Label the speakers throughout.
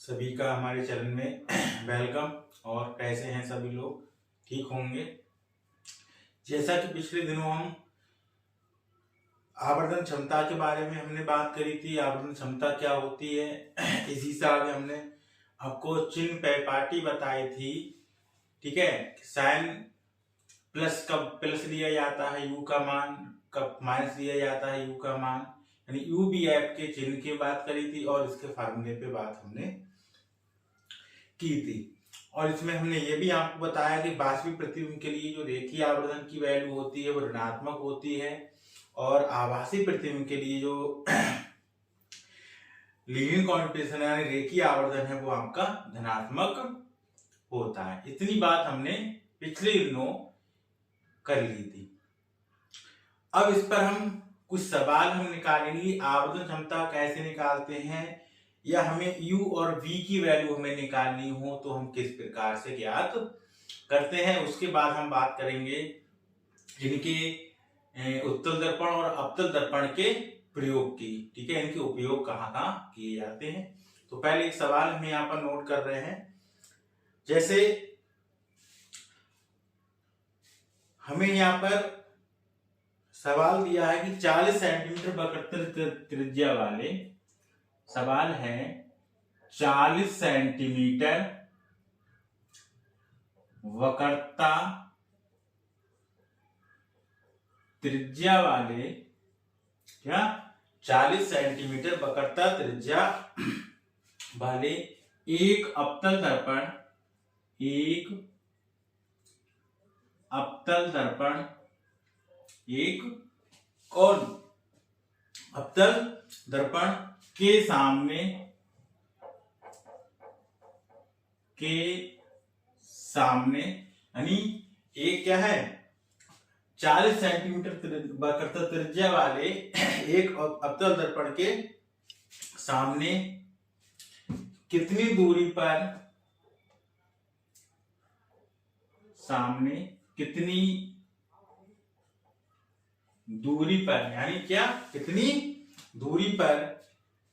Speaker 1: सभी का हमारे चैनल में वेलकम। और कैसे हैं सभी लोग? ठीक होंगे। जैसा कि पिछले दिनों हम आवर्धन क्षमता के बारे में हमने बात करी थी, आवर्धन क्षमता क्या होती है। इसी से आगे हमने आपको चिन्ह पैपाटी बताई थी। ठीक है, साइन प्लस कब प्लस लिया जाता है यू का मान, कब माइनस लिया जाता है यू का मान, यानी यू बी एफ के चिन्ह की बात करी थी और इसके फार्मूले पे बात हमने की थी। और इसमें हमने ये भी आपको बताया कि वास्तविक प्रतिबिंब के लिए जो रेखीय आवर्धन की वैल्यू होती है वो ऋणात्मक होती है और आभासी प्रतिबिंब के लिए जो लीनियर कॉन्टिनेशन यानी रेखीय आवर्धन है वो आपका धनात्मक होता है। इतनी बात हमने पिछले दिनों कर ली थी। अब इस पर हम कुछ सवाल हम निकालेंगे। आवर्धन क्षमता कैसे निकालते हैं, या हमें u और v की वैल्यू हमें निकालनी हो तो हम किस प्रकार से ज्ञात करते हैं। उसके बाद हम बात करेंगे जिनके उत्तल दर्पण और अवतल दर्पण के प्रयोग की। ठीक है, इनके उपयोग कहाँ कहाँ किए जाते हैं। तो पहले एक सवाल हम यहाँ पर नोट कर रहे हैं। जैसे हमें यहाँ पर सवाल दिया है कि 40 सेंटीमीटर वक्रता त्रिज्या वाले, सवाल है 40 सेंटीमीटर वक्रता त्रिज्या वाले, क्या 40 सेंटीमीटर वक्रता त्रिज्या वाले एक अवतल दर्पण एक और अवतल दर्पण के सामने यानी एक क्या है 40 सेंटीमीटर वक्रता त्रिज्या वाले एक अवतल दर्पण के सामने कितनी दूरी पर यानी क्या कितनी दूरी पर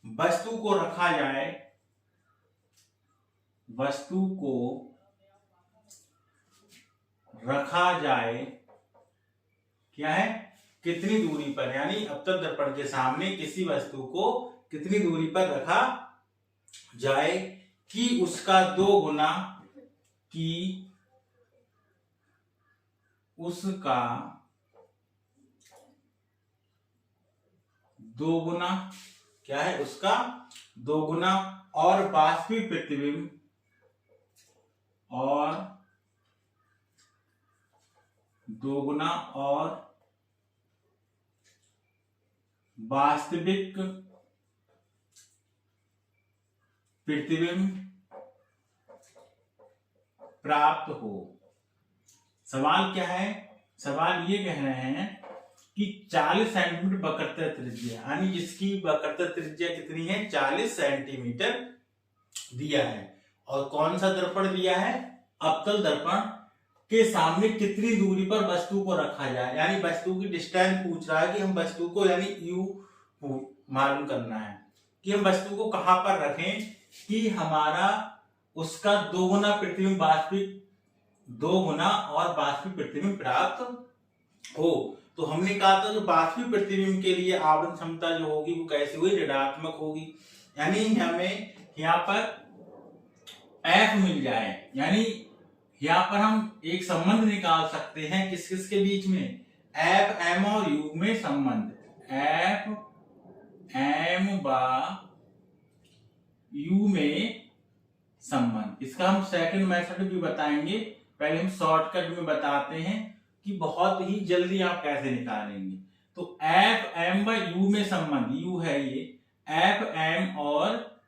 Speaker 1: वस्तु को रखा जाए क्या है कितनी दूरी पर, यानी अवतल दर्पण के सामने किसी वस्तु को कितनी दूरी पर रखा जाए कि उसका दो गुना क्या है उसका दो गुना और वास्तविक प्रतिबिंब प्राप्त हो। सवाल क्या है, सवाल ये कह रहे हैं कि 40 सेंटीमीटर वक्रता त्रिज्या यानी जिसकी वक्रता त्रिज्या कितनी है 40 सेंटीमीटर दिया है और कौन सा दर्पण दिया है अवतल दर्पण के सामने कितनी दूरी पर वस्तु को रखा जाए, यानी वस्तु की डिस्टेंस पूछ रहा है कि हम वस्तु को यानी u मालूम करना है कि हम वस्तु को कहां पर रखें कि हमारा उसका दो गुना प्रतिबिंब और वास्तविक प्रतिबिंब प्राप्त हो। तो हमने कहा था जो वास्तविक प्रतिबिंब के लिए आवर्धन क्षमता जो होगी वो कैसी हुई ऋणात्मक होगी, यानी हमें यहाँ पर F मिल जाए, यानी यहाँ पर हम एक संबंध निकाल सकते हैं किस किस के बीच में F M और U में संबंध, F M व U में संबंध। इसका हम सेकंड मेथड भी बताएंगे, पहले हम शॉर्टकट में बताते हैं कि बहुत ही जल्दी आप कैसे निकालेंगे। तो F M व U में संबंध, U है ये F M और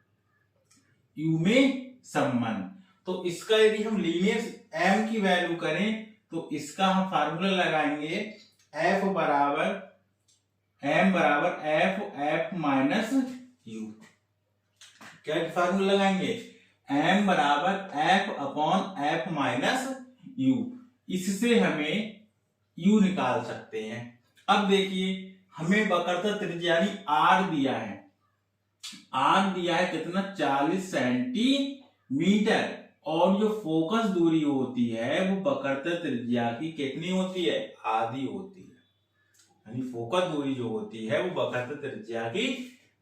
Speaker 1: U में संबंध। तो इसका यदि हम लीनियर M की वैल्यू करें तो इसका हम फार्मूला लगाएंगे F बराबर M बराबर F माइनस U। क्या फार्मूला लगाएंगे M बराबर F माइनस U। इससे हमें U निकाल सकते हैं। अब देखिए हमें वक्रता त्रिज्या यानी R दिया है, आर दिया है कितना 40 सेंटीमीटर और जो फोकस दूरी होती है वो वक्रता त्रिज्या की कितनी होती है, आधी होती है। यानी फोकस दूरी जो होती है वो वक्रता त्रिज्या की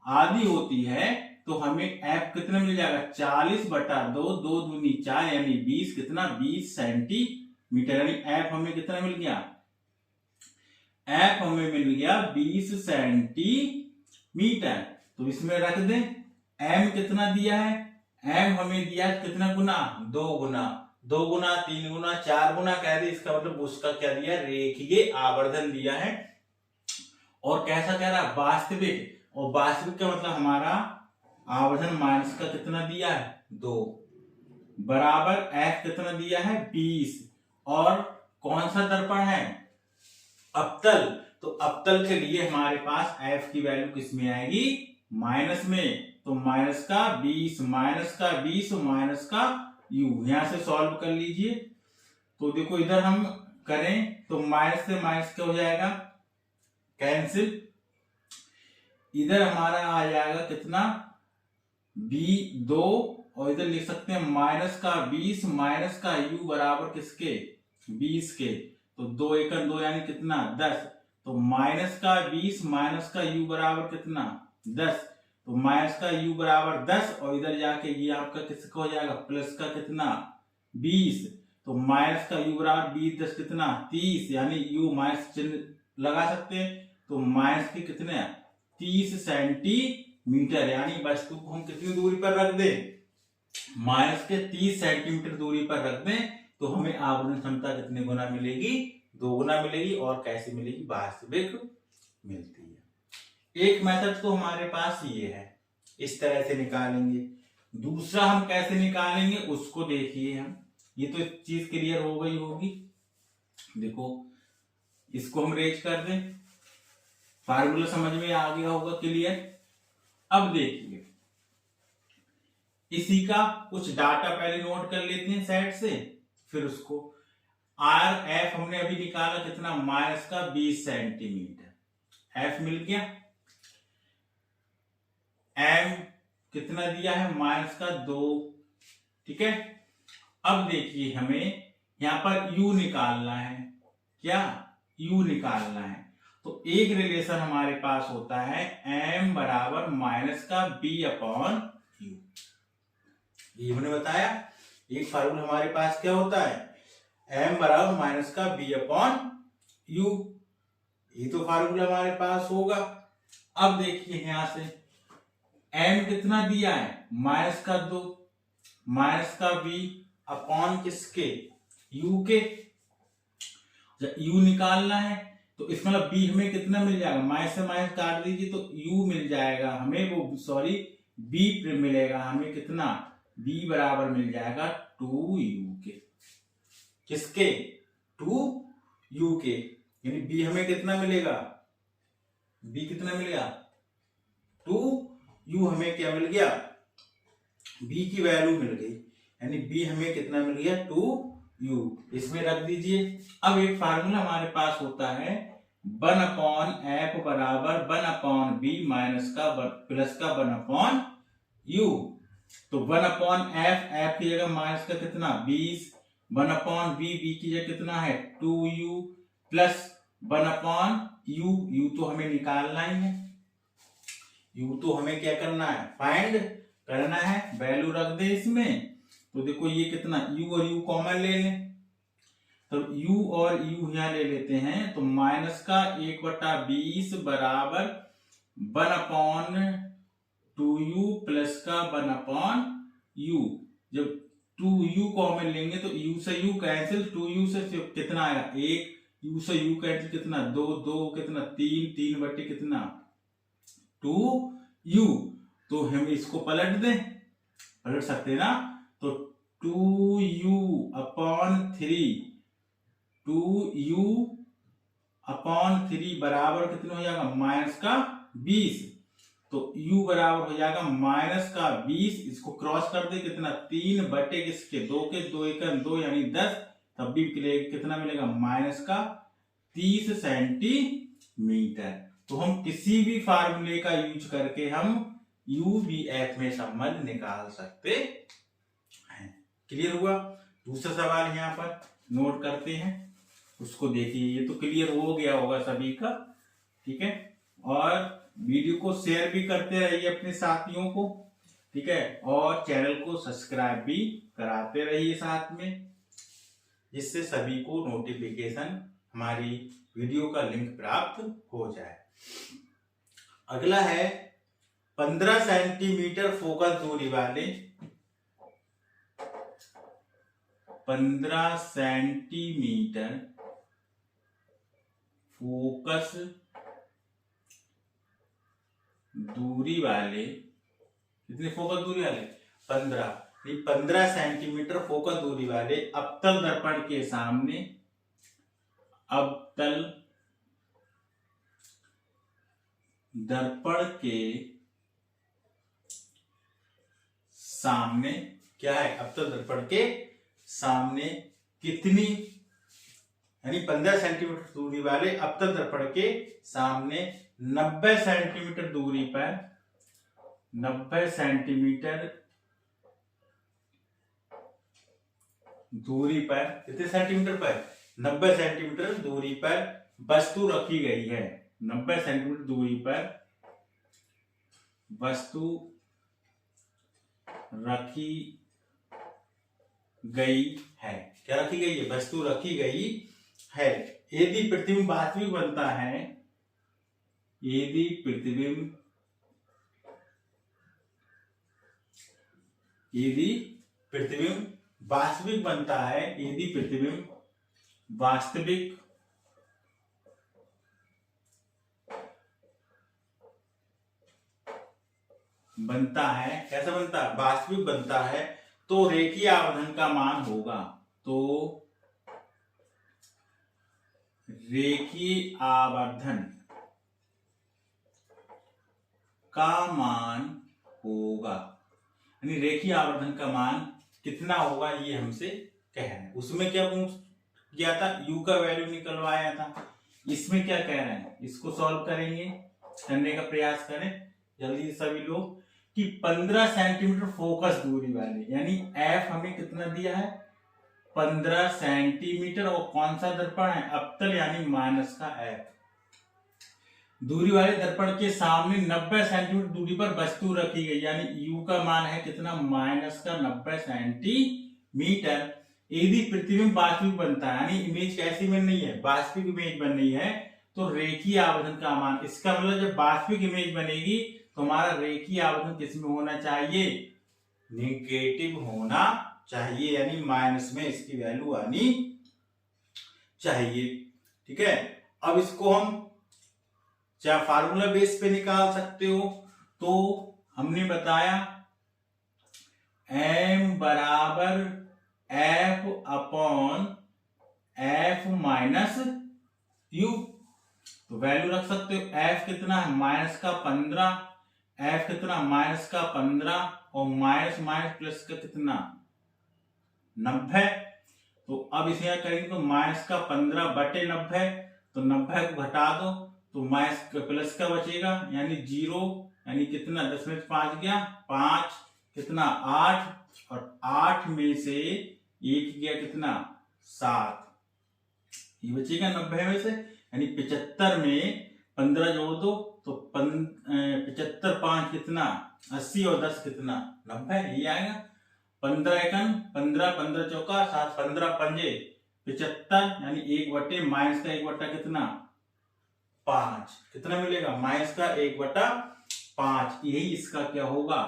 Speaker 1: आधी होती है। तो हमें एफ कितना मिल जाएगा 40/2, 2 दूनी 4 यानी 20, कितना 20 सेंटीमीटर। यानी एफ हमें कितना मिल गया, एफ हमें मिल गया 20 सेंटीमीटर। तो इसमें रख दें, एम कितना दिया है, एम हमें दिया कितना गुना, 2 गुना, 2 गुना 3 गुना 4 गुना कह दे, इसका मतलब उसका क्या दिया, रेखीय आवर्धन दिया है। और कैसा कह रहा है, वास्तविक, और वास्तविक का मतलब हमारा आवर्धन माइनस का कितना दिया है 2 बराबर एफ कितना दिया है 20। और कौन सा दर्पण है, अवतल। तो अवतल के लिए हमारे पास एफ की वैल्यू किस में आएगी, माइनस में। तो माइनस का 20 माइनस का 20 माइनस का u, यहां से सॉल्व कर लीजिए। तो देखो इधर हम करें तो माइनस से माइनस क्या हो जाएगा, कैंसिल। इधर हमारा आ जाएगा कितना b2 और इधर लिख सकते हैं माइनस का 20 माइनस का u बराबर किसके 20 के। तो 2 एकम 2 यानी कितना 10। तो माइनस का 20 माइनस का u बराबर कितना 10। तो माइनस का u बराबर 10 और इधर जाके ये आपका किसका हो जाएगा प्लस का कितना 20। तो माइनस का u बराबर 20 10 कितना 30 यानी u माइनस चिन्ह लगा सकते हैं। तो माइनस के कितने 30 सेंटीमीटर, यानी वस्तु को हम कितनी दूरी पर रख दें, माइनस के 30 सेंटीमीटर दूरी पर रख दें तो हमें आवर्धन क्षमता कितने गुना मिलेगी, 2 गुना मिलेगी। और कैसे मिलेगी, वास्तविक मिलती है। एक मेथड तो हमारे पास ये है, इस तरह से निकालेंगे। दूसरा हम कैसे निकालेंगे उसको देखिए हम, ये तो चीज क्लियर हो गई होगी। देखो इसको हम रेज कर दें, फार्मूला समझ में आ गया होगा क्लियर। अब देखिए इसी का कुछ डाटा पहले नोट कर लेते हैं सेट से, फिर उसको आर एफ हमने अभी निकाला कितना माइनस का 20 सेंटीमीटर, एफ मिल गया। एम कितना दिया है माइनस का 2, ठीक है। अब देखिए हमें यहां पर u निकालना है, क्या u निकालना है। तो एक रिलेशन हमारे पास होता है m बराबर माइनस का b/u, ये हमने बताया। एक फार्मूला हमारे पास क्या होता है, m बराबर माइनस का b/u, ये तो फार्मूला हमारे पास होगा। अब देखिए यहां से m कितना दिया है माइनस का 2 माइनस का b अपॉन किसके u के। जब u निकालना है तो इसमें मतलब b हमें कितना मिल जाएगा, माइनस से माइनस काट दीजिए तो u मिल जाएगा हमें, वो सॉरी b मिलेगा हमें कितना, b बराबर मिल जाएगा 2u के, किसके 2u के। यानी b हमें कितना मिलेगा, b कितना मिलेगा 2u, हमें क्या मिल गया b की वैल्यू मिल गई, यानी b हमें कितना मिल गया 2u, इसमें रख दीजिए। अब एक फार्मूला हमारे पास होता है 1/f बराबर 1/b माइनस का प्लस का 1/u। तो 1/f, f की जगह माइनस का कितना 20, 1/b, b की जगह कितना है 2u प्लस 1/u, u तो हमें निकालना ही है, u तो हमें क्या करना है फाइंड करना है, वैल्यू रख दे इसमें। तो देखो ये कितना u और u कॉमन ले लें, तो u और u यहां ले लेते हैं। तो माइनस का 1/20 बराबर 1/2u प्लस का 1/u। जब 2u कॉमन लेंगे तो u से u कैंसिल, 2u से कितना आया 1, u से u कैंसिल कितना 2, 2 कितना 3, 3 कितना 2u। तो हम इसको पलट दें, पलट सकते हैं ना। तो 2u अपॉन 3 बराबर कितना हो जाएगा माइनस का 20। तो u बराबर हो जाएगा माइनस का 20, इसको क्रॉस कर दे कितना 3 बटे किसके 2 के, 2 एकम 2 यानी 10, तब भी कितना मिलेगा माइनस का 30 सेंटीमीटर। तो हम किसी भी फार्मूले का यूज करके हम UVF में संबंध निकाल सकते हैं। क्लियर हुआ? दूसरा सवाल यहाँ पर नोट करते हैं, उसको देखिए। ये तो क्लियर हो गया होगा सभी का, ठीक है। और वीडियो को शेयर भी करते रहिए अपने साथियों को, ठीक है। और चैनल को सब्सक्राइब भी कराते रहिए साथ में, जिससे सभी को नोटिफिकेशन हमारी वीडियो का लिंक प्राप्त हो जाए। अगला है 15 सेंटीमीटर फोकस दूरी वाले 15 सेंटीमीटर फोकस दूरी वाले, कितने फोकस दूरी वाले? 15 सेंटीमीटर फोकस दूरी वाले अवतल दर्पण के सामने, अवतल दर्पण के सामने क्या है? अवतल दर्पण के सामने कितनी, यानी 15 सेंटीमीटर दूरी वाले अवतल दर्पण के सामने 90 सेंटीमीटर दूरी पर, 90 सेंटीमीटर दूरी पर, कितने सेंटीमीटर पर? 90 सेंटीमीटर दूरी पर वस्तु रखी गई है। 90 सेंटीमीटर दूरी पर वस्तु रखी गई है। क्या रखी गई है? वस्तु रखी गई है। यदि प्रतिबिंब वास्तविक बनता है, यदि प्रतिबिंब वास्तविक बनता है, यदि प्रतिबिंब वास्तविक बनता है, कैसा बनता है? वास्तविक बनता है, तो रेखीय आवर्धन का मान होगा, तो रेखीय आवर्धन का मान होगा, यानी रेखीय आवर्धन का मान कितना होगा ये हमसे कहना है। उसमें क्या पूछ गया था? U का वैल्यू निकलवाया था। इसमें क्या कह रहे हैं? इसको सॉल्व करेंगे, करने का प्रयास करें जल्दी सभी लोग। कि 15 सेंटीमीटर फोकस दूरी वाले, यानी F हमें कितना दिया है? 15 सेंटीमीटर। और कौन सा दर्पण है? अवतल, यानी माइनस का F दूरी वाले दर्पण के सामने 90 सेंटीमीटर दूरी पर वस्तु रखी गई, यानी U का मान है कितना? माइनस का 90 सेंटीमीटर। यदि प्रतिबिंब वास्तविक बनता है, यानी इमेज कैसी बन रही है? वास्तविक इमेज बन रही है, तो रेखीय आवर्धन का मान, इसका मतलब जब वास्तविक इमेज बनेगी तो हमारा रेखीय आवर्धन किसमें होना चाहिए? नेगेटिव होना चाहिए, यानी माइनस में इसकी वैल्यू आनी चाहिए, ठीक है। अब इसको हम चाहे फार्मूला बेस पे निकाल सकते हो, तो हमने बताया m बराबर F upon F minus U, तो वैल्यू रख सकते हो। F कितना है? माइनस का 15, F कितना? माइनस का 15, और माइनस माइनस प्लस का कितना? 90। तो अब इसे यहाँ करेंगे तो माइनस का 15 बटे 90, तो 90 को घटा दो तो माइनस प्लस का बचेगा, यानी 0, यानी कितना? 10 में 5 गया 5, कितना? 8, और 8 में से 1 गया कितना? 7, ये बचेगा 90 में से, यानी 75 में 15 जोड़ दो तो 75 5 कितना? 80, और 10 कितना? 90, ये आएगा। 15 एकन 15, 15 चौका 7, 15 पंजे 75, यानी 1 बटे माइनस का 1 बटा कितना? 5, कितना मिलेगा? माइनस का 1 बटा 5। यही इसका क्या होगा?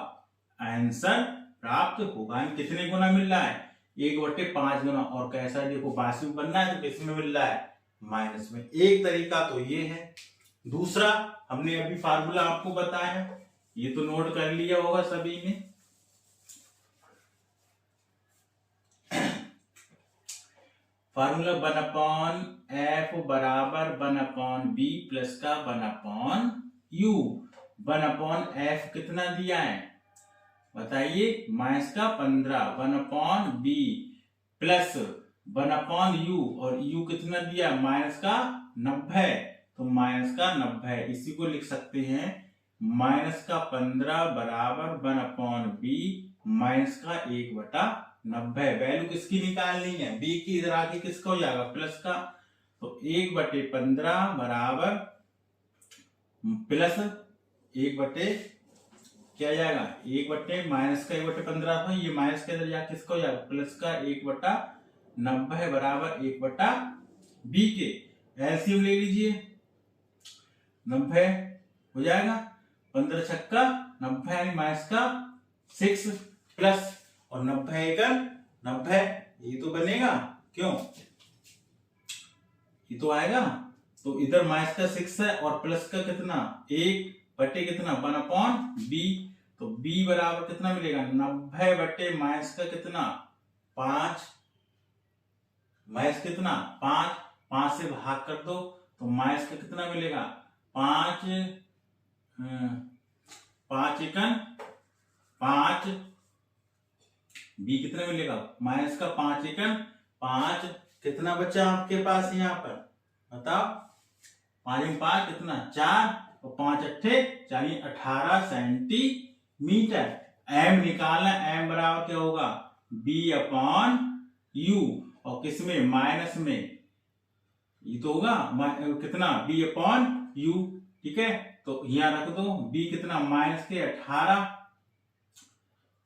Speaker 1: आंसर प्राप्त होगा। कितने गुना मिल रहा है? 1 बटे 5 गुना। और कैसा देखो, वास्तविक बनना है तो किसमें मिल रहा है? माइनस में। एक तरीका तो ये है। दूसरा हमने अभी फार्मूला आपको बताया, ये तो नोट कर लिया होगा सभी ने। फार्मूला 1/F बराबर 1/B प्लस का 1/U। 1/F कितना दिया है बताइए? माइनस का 15, 1/B प्लस 1/U, और U कितना दिया? माइनस का 90, तो माइनस का 90। इसी को लिख सकते हैं माइनस का 15 बराबर 1/b माइनस का 1/90। वैल्यू किसकी निकालनी है? b की। इधर आके किसका हो जाएगा? प्लस का। तो 1/15 बराबर प्लस 1 क्या जाएगा? 1 माइनस का 1/15 था, ये माइनस के अंदर जाके किसका हो जाएगा? प्लस का 1/90 बराबर 1/b के। एलसीएम ले लीजिए, 90 हो जाएगा। 15 छक्का 90 यानी माइनस का 6 प्लस और 90 एकड़ 90, ये तो बनेगा। क्यों? ये तो आएगा। तो इधर माइनस का 6 है और प्लस का कितना? 1 बटे कितना? 1/b। तो b बराबर कितना मिलेगा? 90 बटे माइनस का कितना? 5। माइनस कितना? 5। 5 से भाग कर दो तो माइनस का कितना मिलेगा? 5 एकन 5। b कितना मिलेगा? माइनस का 5 एकन 5। कितना बचा आपके पास यहाँ पर? बताओ। 5 में 5 कितना? 4 और 5 अट्ठे 40, 18 सेंटीमीटर। m निकालना, m बराबर क्या होगा? b/u। और किसमें? माइनस में। ये तो होगा कितना? b/u। ठीक है, तो यहां रख दो। b कितना? माइनस के 18,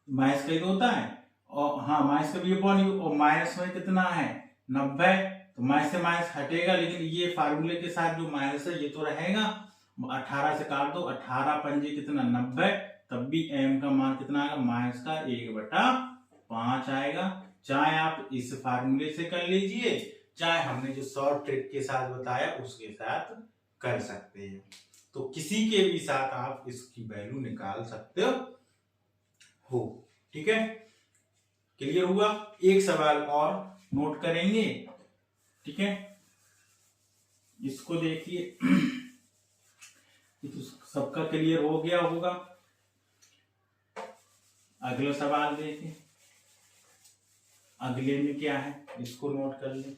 Speaker 1: माइनस का ही तो होता है। और हाँ, माइनस का b/u। और माइनस में कितना है? 90। तो माइनस से माइनस हटेगा, लेकिन ये फार्मूले के साथ जो माइनस है ये तो रहेगा। 18 से काट दो, 18 पंजे कितना? 90। तब भी m का मान कितना आएगा? माइनस का 1/5 आएगा। चाहे आप इस फार्मूले से कर लीजिए, चाहे हमने जो शॉर्ट ट्रिक के साथ बताया उसके साथ कर सकते हैं। तो किसी के भी साथ आप इसकी वैल्यू निकाल सकते हो। ठीक है, क्लियर हुआ? एक सवाल और नोट करेंगे। ठीक है, इसको देखिए। तो सबका क्लियर हो गया होगा। अगला सवाल देखें, अगले में क्या है, इसको नोट कर लें।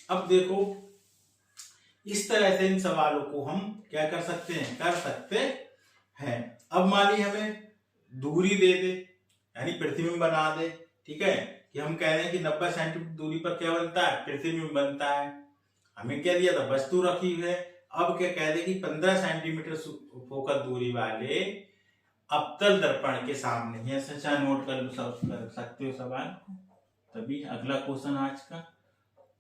Speaker 1: अब देखो, इस तरह से इन सवालों को हम क्या कर सकते हैं? कर सकते हैं। अब मान ली हमें दूरी दे दे, यानी प्रतिबिंब बना दे। ठीक है, कि हम कह रहे हैं कि 90 सेंटीमीटर दूरी पर क्या बनता है? प्रतिबिंब बनता है। हमें क्या दिया था? वस्तु रखी है। अब क्या कह दे कि 15 सेंटीमीटर फोकस दूरी वाले अवतल दर्पण के सामने, ऐसा चाहे नोट कर सकते हो सवाल। तभी अगला क्वेश्चन आज का,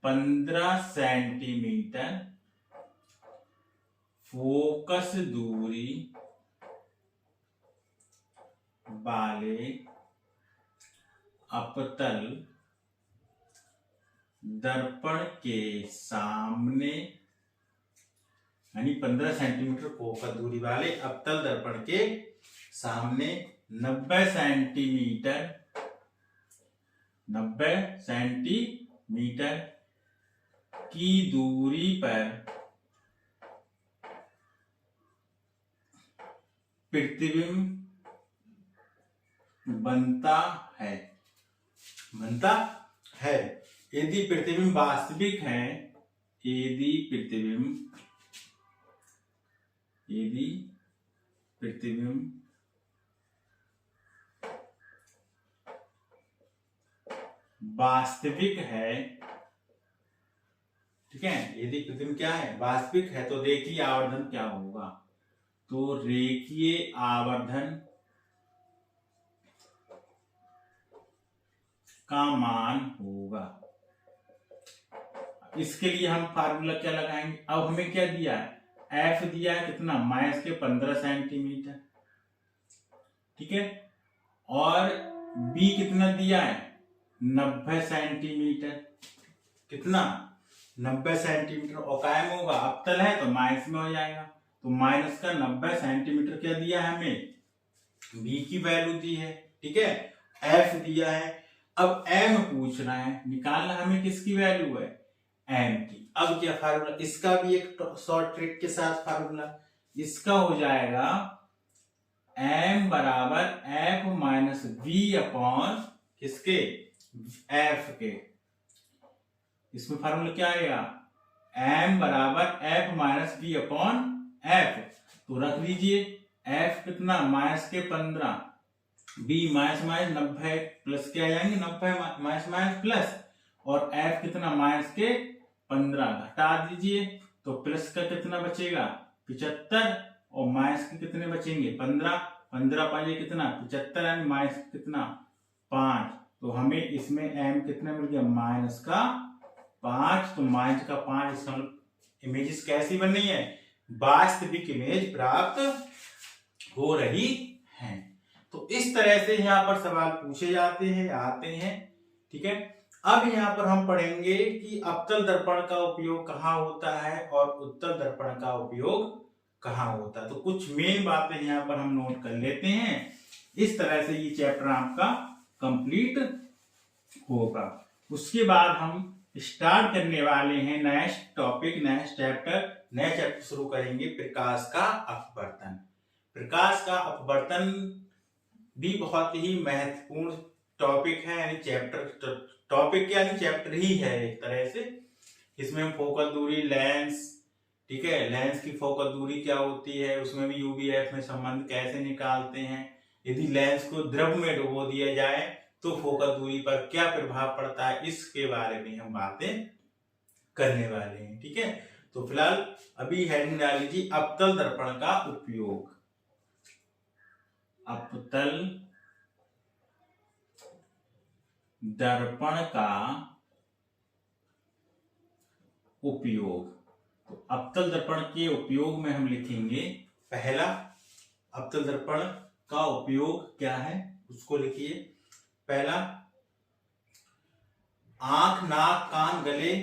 Speaker 1: 15 सेंटीमीटर फोकस दूरी वाले अवतल दर्पण के सामने, यानी 15 सेंटीमीटर फोकस दूरी वाले अवतल दर्पण के सामने 90 सेंटीमीटर की दूरी पर प्रतिबिंब बनता है। यदि प्रतिबिंब वास्तविक है, यदि प्रतिबिंब वास्तविक है, ठीक है, यदि प्रतिबिंब क्या है? वास्तविक है, तो रेखीय आवर्धन क्या होगा? तो रेखीय आवर्धन का मान होगा। इसके लिए हम फार्मूला क्या लगाएंगे? अब हमें क्या दिया है? F दिया है कितना? माइनस के 15 सेंटीमीटर। ठीक है, और B कितना दिया है? 90 सेंटीमीटर। कितना? 90 सेंटीमीटर। और कायम होगा, अवतल है तो माइनस में हो जाएगा। तो माइनस का 90 सेंटीमीटर क्या दिया है हमें? B की वैल्यू दी है। ठीक है, F दिया है। अब M पूछ रहा है, निकालना हमें किसकी वैल्यू है? एम की। अब क्या फार्मूला, इसका भी एक शॉर्ट ट्रिक के साथ फार्मूला, इसका हो जाएगा एम बराबर एफ माइनस वी अपॉन किसके, एफ के। इसमें फार्मूला क्या आएगा, एम बराबर F minus V upon F. तो रख लीजिए, एफ कितना माइनस के 15, बी माइनस माइनस 90 प्लस के आ जाएंगे 90 माइनस माइनस प्लस, और एफ कितना माइनस के 15 घटा दीजिए तो प्लस का कितना बचेगा 75, और माइनस के कितने बचेंगे 15, 15 पाइए कितना 75, यानी माइनस कितना 5। तो हमें इसमें एम कितना मिल गया माइनस का 5। तो माइनस का 5, इसका इमेजेस कैसी बन रही है, वास्तविक इमेज प्राप्त हो रही है। तो इस तरह से यहाँ पर सवाल पूछे जाते हैं, आते हैं। ठीक है, अब यहाँ पर हम पढ़ेंगे कि अवतल दर्पण का उपयोग कहाँ होता है और उत्तल दर्पण का उपयोग कहाँ होता है। तो कुछ मेन बातें यहाँ पर हम नोट कर लेते हैं। इस तरह से ये चैप्टर आपका कंप्लीट होगा। उसके बाद हम स्टार्ट करने वाले हैं नेक्स्ट टॉपिक, नेक्स्ट चैप्टर, नया चैप्टर शुरू करेंगे, प्रकाश का अपवर्तन। प्रकाश का अपवर्तन भी बहुत ही महत्वपूर्ण टॉपिक है, यानी चैप्टर, टॉपिक यानी चैप्टर ही है एक तरह से। इसमें हम फोकल दूरी, लेंस, ठीक है, लेंस की फोकल दूरी क्या होती है, उसमें भी यूवीएफ में संबंध कैसे निकालते हैं, यदि लेंस को द्रव में डुबो दिया जाए तो फोकल दूरी पर क्या प्रभाव पड़ता है, इसके बारे में हम बातें करने वाले हैं। ठीक है, तो फिलहाल अभी हेडिंग डाल लीजिए अवतल दर्पण का उपयोग। अवतल दर्पण का उपयोग। तो अवतल दर्पण के उपयोग में हम लिखेंगे, पहला अवतल दर्पण का उपयोग क्या है उसको लिखिए। पहला, आंख, नाक, कान, गले,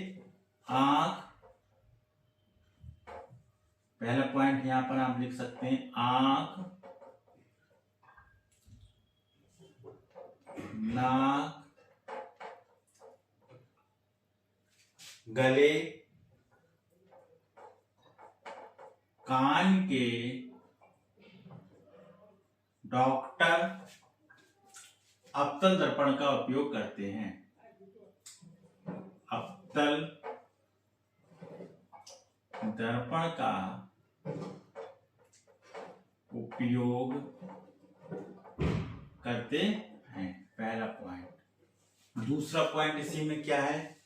Speaker 1: आंख, पहला पॉइंट यहां पर आप लिख सकते हैं, आंख, नाक, गले, कान के डॉक्टर अवतल दर्पण का उपयोग करते हैं। अवतल दर्पण का उपयोग करते हैं, पहला पॉइंट। दूसरा पॉइंट इसी में क्या है,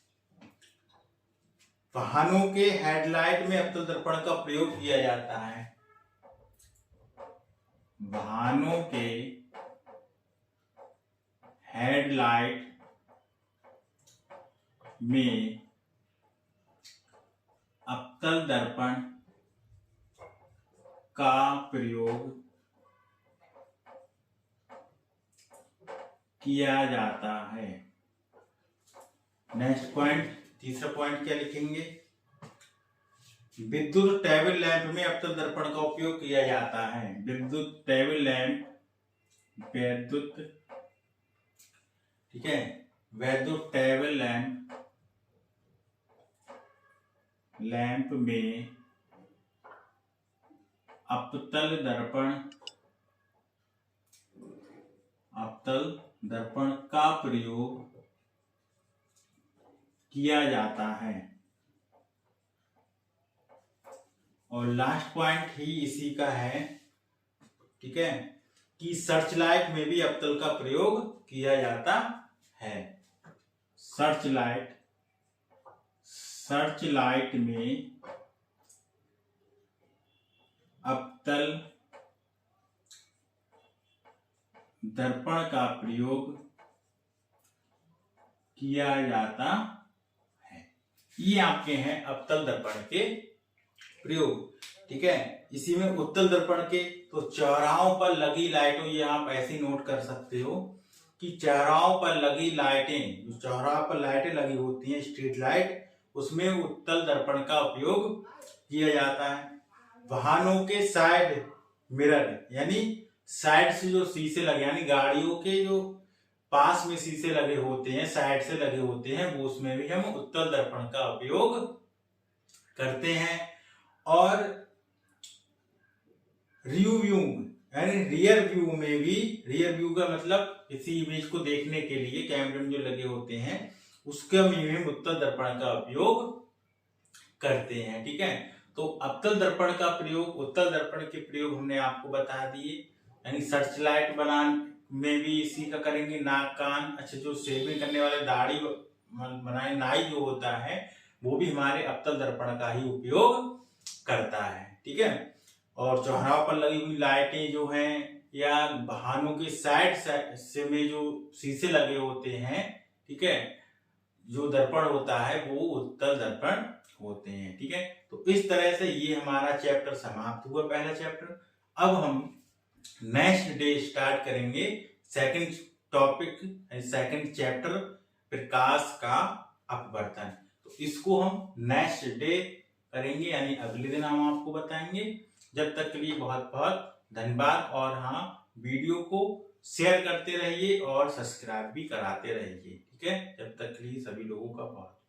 Speaker 1: वाहनों के हेडलाइट में अवतल दर्पण का प्रयोग किया जाता है। वाहनों के हेडलाइट में अवतल दर्पण का प्रयोग किया जाता है। नेक्स्ट पॉइंट, तीसरा पॉइंट क्या लिखेंगे, विद्युत टेबल लैंप में अवतल दर्पण का उपयोग किया जाता है। विद्युत टेबल लैंप, वैद्युत, ठीक है, वैद्युत टेबल लैंप में अवतल दर्पण का प्रयोग किया जाता है। और लास्ट पॉइंट ही इसी का है, ठीक है, कि सर्च लाइट में भी अवतल का प्रयोग किया जाता है। सर्च लाइट में अवतल दर्पण का प्रयोग किया जाता है। ये आपके हैं अवतल दर्पण के प्रयोग। ठीक है, इसी में उत्तल दर्पण के, तो चौराहों पर लगी लाइटों, ये आप ऐसे नोट कर सकते हो कि चौराहों पर लगी लाइटें, जो चौराहा पर लाइटें लगी होती हैं स्ट्रीट लाइट, उसमें उत्तल दर्पण का उपयोग किया जाता है। वाहनों के साइड मिरर, यानी साइड से जो शीशे लगे, यानी गाड़ियों के जो पास में शीशे लगे होते हैं, साइड से लगे होते हैं, वो उसमें भी हम उत्तल दर्पण का उपयोग करते हैं। और रियर व्यू यानी रियर व्यू में भी, रियर व्यू का मतलब किसी इमेज को देखने के लिए कैमरे में जो लगे होते हैं उसका भी हम उत्तल दर्पण का उपयोग करते हैं। ठीक है, तो अवतल दर्पण का प्रयोग, उत्तल दर्पण के प्रयोग हमने आपको बता दिए। यानी सर्च लाइट बनाने में भी इसी का करेंगे, नाक कान, अच्छा जो शेविंग करने वाले दाढ़ी बनाए नाई जो होता है वो भी हमारे अवतल दर्पण का ही उपयोग करता है। ठीक है, और चौराहों पर लगी हुई लाइटें जो हैं या वाहनों के साइड से में जो शीशे लगे होते हैं, ठीक है, जो दर्पण होता है वो उत्तल दर्पण होते हैं। ठीक है, तो इस तरह से ये हमारा चैप्टर समाप्त हुआ, पहला चैप्टर। अब हम नेक्स्ट डे स्टार्ट करेंगे सेकंड टॉपिक, सेकंड चैप्टर, प्रकाश का अपवर्तन। तो इसको हम नेक्स्ट डे करेंगे, यानी अगले दिन हम आपको बताएंगे। जब तक के लिए बहुत बहुत धन्यवाद। और हाँ, वीडियो को शेयर करते रहिए और सब्सक्राइब भी कराते रहिए। ठीक है, जब तक के लिए सभी लोगों का बहुत